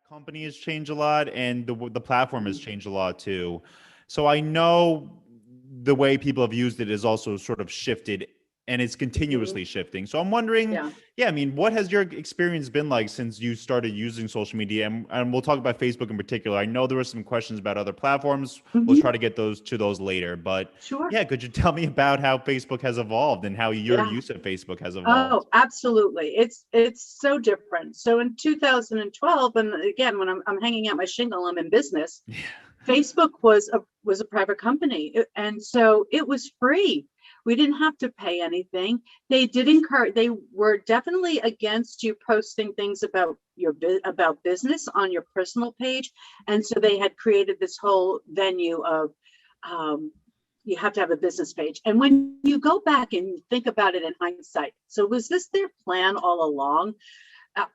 company has changed a lot, and the platform has changed a lot too. So I know the way people have used it is also sort of shifted, and it's Mhm. continuously shifting. So I'm wondering, Yeah. yeah, I mean, what has your experience been like since you started using social media? And we'll talk about Facebook in particular. I know there were some questions about other platforms. We'll try Mhm. to get those later. But Sure. yeah, could you tell me about how Facebook has evolved and how your Yeah. use of Facebook has evolved? Oh, absolutely. It's so different. So in 2012, and again, when I'm hanging out my shingle, I'm in business. Facebook was a private company, and so it was free. We didn't have to pay anything. They did encourage. They were definitely against you posting things about about business on your personal page, and so they had created this whole venue of um, you have to have a business page. And when you go back and think about it in hindsight, so was this their plan all along? Uh,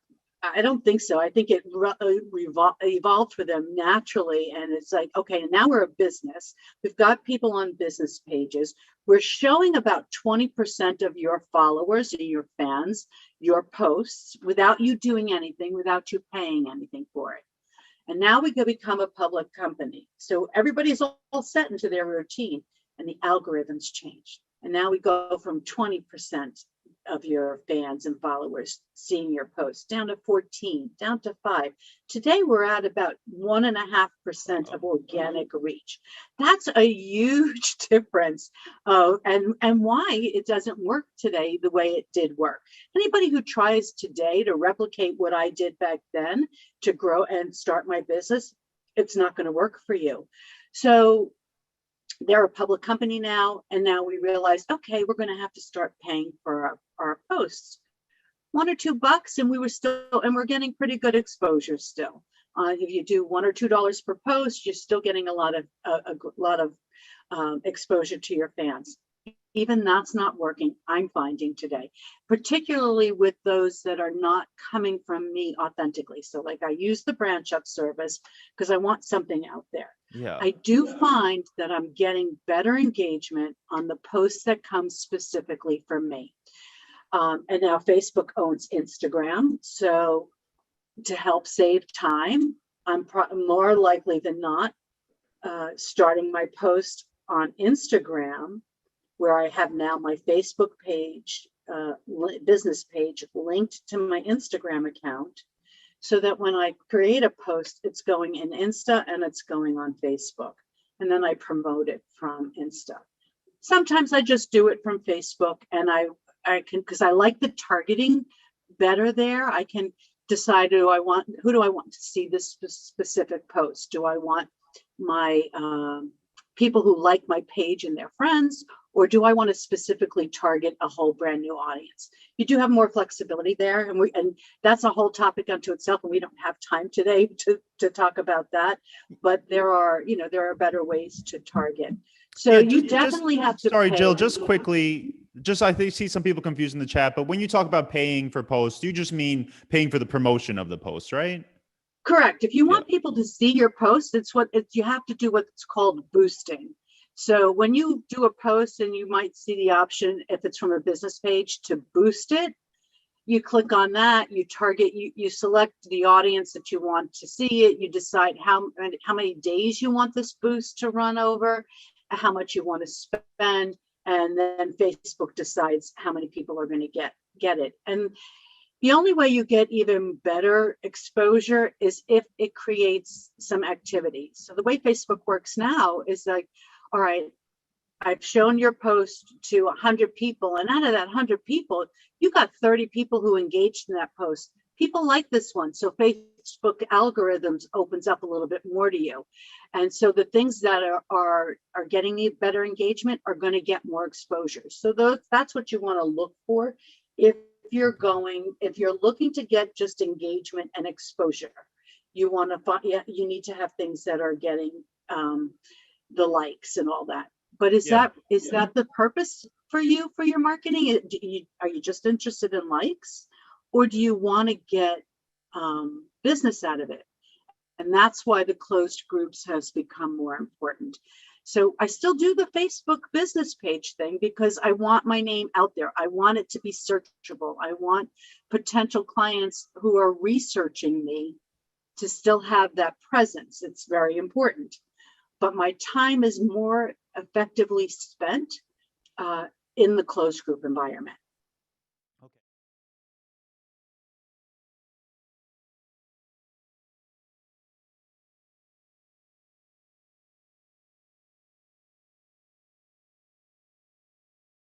I don't think so. I think it evolved for them naturally. And it's like, okay, now we're a business. We've got people on business pages. We're showing about 20% of your followers and your fans, your posts, without you doing anything, without you paying anything for it. And now we could become a public company. So everybody's all set into their routine, and the algorithms change. And now we go from 20% of your fans and followers seeing your posts down to 14, down to 5. Today we're at about 1.5% of organic reach. That's a huge difference. And why it doesn't work today the way it did work. Anybody who tries today to replicate what I did back then to grow and start my business, it's not going to work for you. So they're a public company now, and now we realize, okay, we're going to have to start paying for our posts. $1 or $2, and we're getting pretty good exposure still. If you do $1 or $2 per post, you're still getting a lot of exposure to your fans. Even that's not working, I'm finding today, particularly with those that are not coming from me authentically. So like I use the branch up service because I want something out there. Yeah. I do find that I'm getting better engagement on the posts that come specifically from me. And now Facebook owns Instagram. So to help save time, I'm more likely than not starting my post on Instagram, where I have now my Facebook page, business page linked to my Instagram account, so that when I create a post, it's going in Insta and it's going on Facebook. And then I promote it from Insta. Sometimes I just do it from Facebook, and I can, because I like the targeting better there. I can decide, who do I want to see this specific post? Do I want my people who like my page and their friends, or do I want to specifically target a whole brand new audience? You do have more flexibility there, and that's a whole topic unto itself, and we don't have time today to talk about that. But there are better ways to target. So Yeah, you just definitely have to sorry, pay. Jill, just quickly, just I think see some people confused in the chat, but when you talk about paying for posts, you just mean paying for the promotion of the post, right? Correct. If you Yeah. want people to see your post, you have to do what's called boosting. So when you do a post, and you might see the option, if it's from a business page, to boost it, you click on that, you target, you select the audience that you want to see it, you decide how many days you want this boost to run over, how much you want to spend, and then Facebook decides how many people are going to get it. And the only way you get even better exposure is if it creates some activity. So the way Facebook works now is like, all right, I've shown your post to 100 people, and out of that 100 people, you got 30 people who engaged in that post. People like this one, so Facebook algorithms opens up a little bit more to you, and so the things that are getting better engagement are going to get more exposure. So that's what you want to look for if you're looking to get just engagement and exposure. You want to find, you need to have things that are getting the likes and all that. But is Yeah. that the purpose for you for your marketing? Are you just interested in likes, or do you want to get business out of it? And that's why the closed groups has become more important. So I still do the Facebook business page thing because I want my name out there. I want it to be searchable. I want potential clients who are researching me to still have that presence. It's very important. But my time is more effectively spent in the closed group environment.